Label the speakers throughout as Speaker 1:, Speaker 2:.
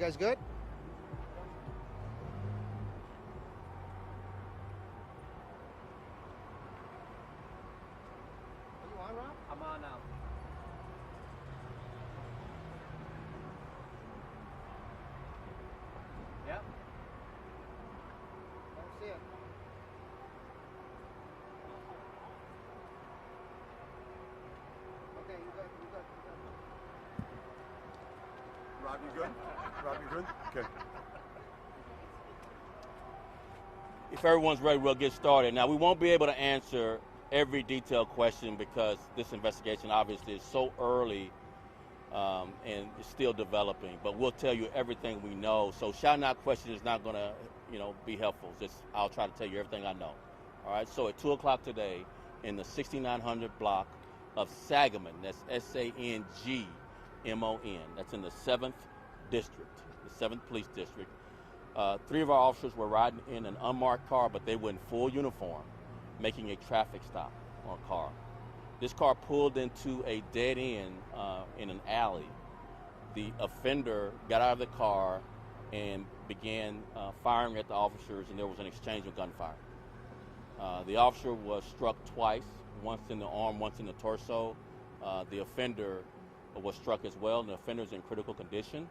Speaker 1: guys good? Are you on, Rob?
Speaker 2: I'm on now. Yep.
Speaker 1: Don't see it. Okay, you good.
Speaker 3: Rob, you good? Rob, you good? Okay.
Speaker 4: If everyone's ready, we'll get started. Now, we won't be able to answer every detailed question because this investigation obviously is so early and it's still developing, but we'll tell you everything we know. So shouting out questions is not going to, be helpful. I'll try to tell you everything I know. All right, so at 2 o'clock today in the 6900 block of Sangamon, that's Sangmon, that's in the 7th district, the 7th police district. 3 of our officers were riding in an unmarked car, but they were in full uniform, making a traffic stop on a car. This car pulled into a dead end in an alley. The offender got out of the car and began firing at the officers, and there was an exchange of gunfire. The officer was struck twice, once in the arm, once in the torso. The offender was struck as well, and the offender is in critical condition.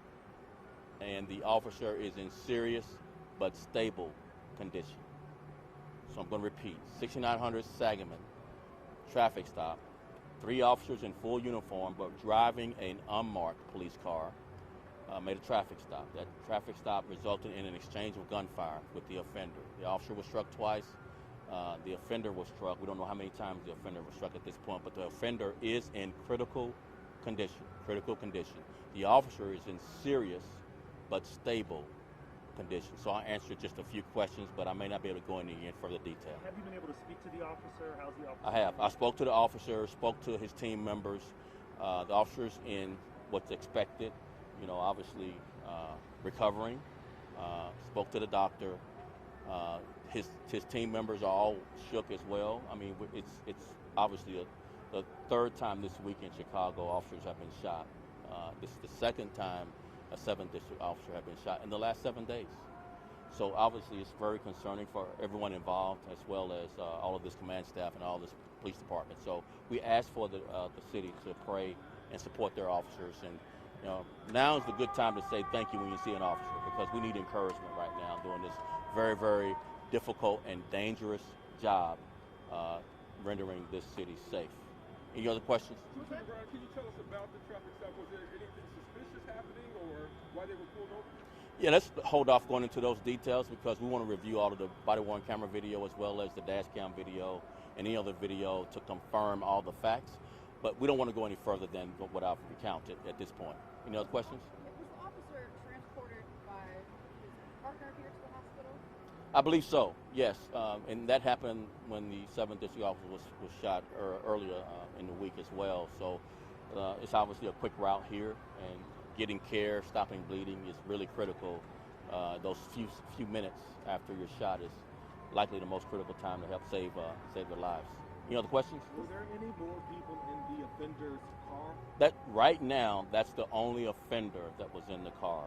Speaker 4: And the officer is in serious but stable condition. So I'm going to repeat, 6900 Sangamon, traffic stop. 3 officers in full uniform but driving an unmarked police car made a traffic stop. That traffic stop resulted in an exchange of gunfire with the offender. The officer was struck twice. The offender was struck. We don't know how many times the offender was struck at this point, but the offender is in critical condition. The officer is in serious but stable condition. So I answered just a few questions, but I may not be able to go into any further detail.
Speaker 5: Have you been able to speak to the officer? How's the officer?
Speaker 4: I have. I spoke to the officer, spoke to his team members. The officer's in what's expected, obviously recovering. Spoke to the doctor. His team members are all shook as well. I mean, it's obviously the 3rd time this week in Chicago officers have been shot. This is the 2nd time a 7th district officer had been shot in the last 7 days. So obviously it's very concerning for everyone involved, as well as all of this command staff and all this police department. So we asked for the city to pray and support their officers. And now is the good time to say thank you when you see an officer, because we need encouragement right now doing this very, very difficult and dangerous job rendering this city safe. Any other questions?
Speaker 6: Lieutenant Brown, can you tell us about the traffic stop? Was there anything suspicious happening or why they were pulled over?
Speaker 4: Yeah, let's hold off going into those details because we want to review all of the body-worn camera video as well as the dash cam video and any other video to confirm all the facts. But we don't want to go any further than what I've recounted at this point. Any other questions?
Speaker 7: Was the officer transported by his partner here to the hospital?
Speaker 4: I believe so, yes. And that happened when the 7th district officer was shot earlier in the week as well. So it's obviously a quick route here, and getting care, stopping bleeding is really critical. Those few minutes after you're shot is likely the most critical time to help save their lives. Any other questions?
Speaker 6: Was there any more people in the offender's car?
Speaker 4: That right now, that's the only offender that was in the car.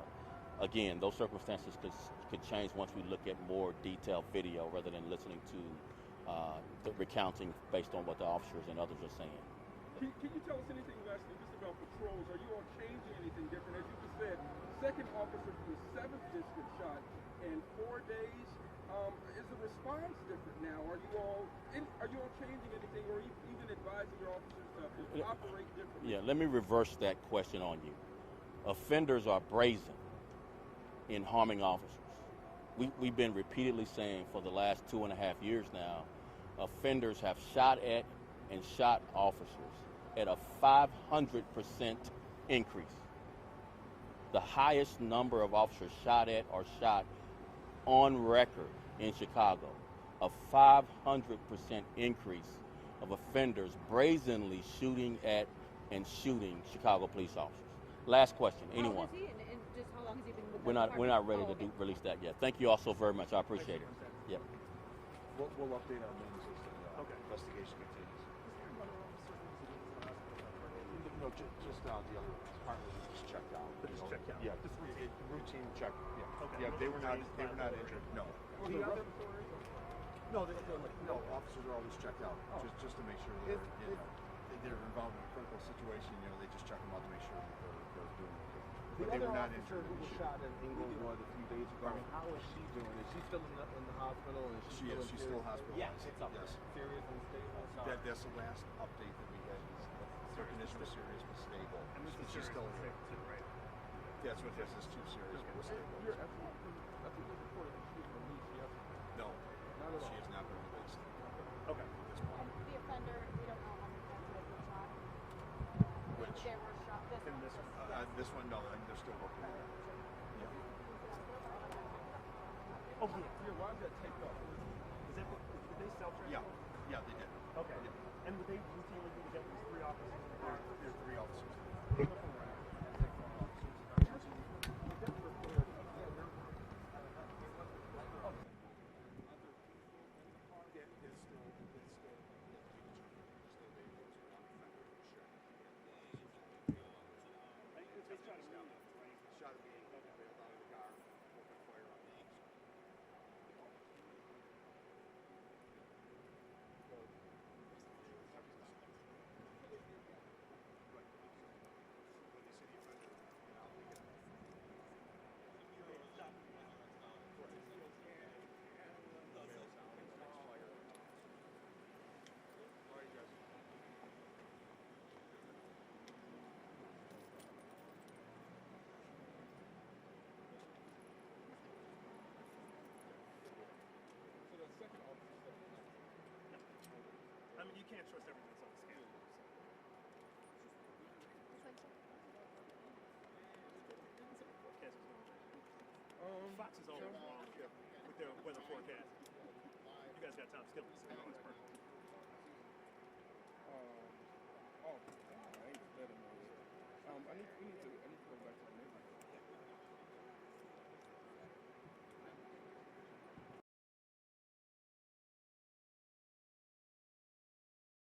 Speaker 4: Again, those circumstances could change once we look at more detailed video rather than listening to the recounting based on what the officers and others are saying.
Speaker 6: Can you tell us anything lastly just about patrols? Are you all changing anything different? As you just said, 2nd officer from the 7th district shot in 4 days. Is the response different now? Are you all changing anything, or even advising your officers to operate differently?
Speaker 4: Yeah, let me reverse that question on you. Offenders are brazen in harming officers. We've been repeatedly saying for the last 2.5 years now, offenders have shot at and shot officers at a 500% increase. The highest number of officers shot at or shot on record in Chicago, a 500% increase of offenders brazenly shooting at and shooting Chicago police officers. Last question, anyone?
Speaker 7: How old is he, and just how long has he been with the
Speaker 4: We're not ready
Speaker 7: department?
Speaker 4: to release that yet. Thank you all so very much. I appreciate it. Yeah.
Speaker 3: We'll update on things as the investigation continues. No, just the other department was just checked out.
Speaker 5: But just checked out.
Speaker 3: Yeah,
Speaker 5: Just
Speaker 3: routine check. Yeah,
Speaker 5: Okay.
Speaker 3: yeah. They were not injured. No. No, no. Officers are always checked out just to make sure they're involved in a critical situation. You know, they just check them out to make sure that they're doing okay. But they were not injured.
Speaker 1: Who was shot in Englewood a few days ago? How is she doing? Is she still in the hospital?
Speaker 3: She is. She's still hospitalized.
Speaker 1: Yeah, it's up there. Serious and stable.
Speaker 3: That's the last update that we had. Her condition was serious but stable.
Speaker 5: And this is
Speaker 3: She's still here.
Speaker 5: too, right?
Speaker 3: That's what this is. Too serious but stable.
Speaker 6: You're absolutely reported that she was released yesterday.
Speaker 3: No,
Speaker 6: Not at all.
Speaker 3: she has not been released
Speaker 5: Okay.
Speaker 3: at this point.
Speaker 7: And the offender, we don't know how many times he has been shot.
Speaker 3: Which?
Speaker 7: They were shot.
Speaker 5: In this one?
Speaker 3: This one, no, they're still working on it. Yeah.
Speaker 5: Oh, yeah.
Speaker 6: Yeah, why is that taped off?
Speaker 5: Did they self-transport?
Speaker 3: Yeah, they did.
Speaker 5: Okay.
Speaker 3: Yeah.
Speaker 5: And would they routinely do that with 3 officers?
Speaker 3: There are 3 officers. Shot at me, bailed out of the car, opened fire on me. When they see the offender, you know, they get all right, guys.
Speaker 6: So the second officer said no.
Speaker 5: I mean, you can't trust everything that's on the scale. Forecast is going to change. Fox is always wrong with their weather forecast. You guys got Tom Skilling, so you know it's perfect.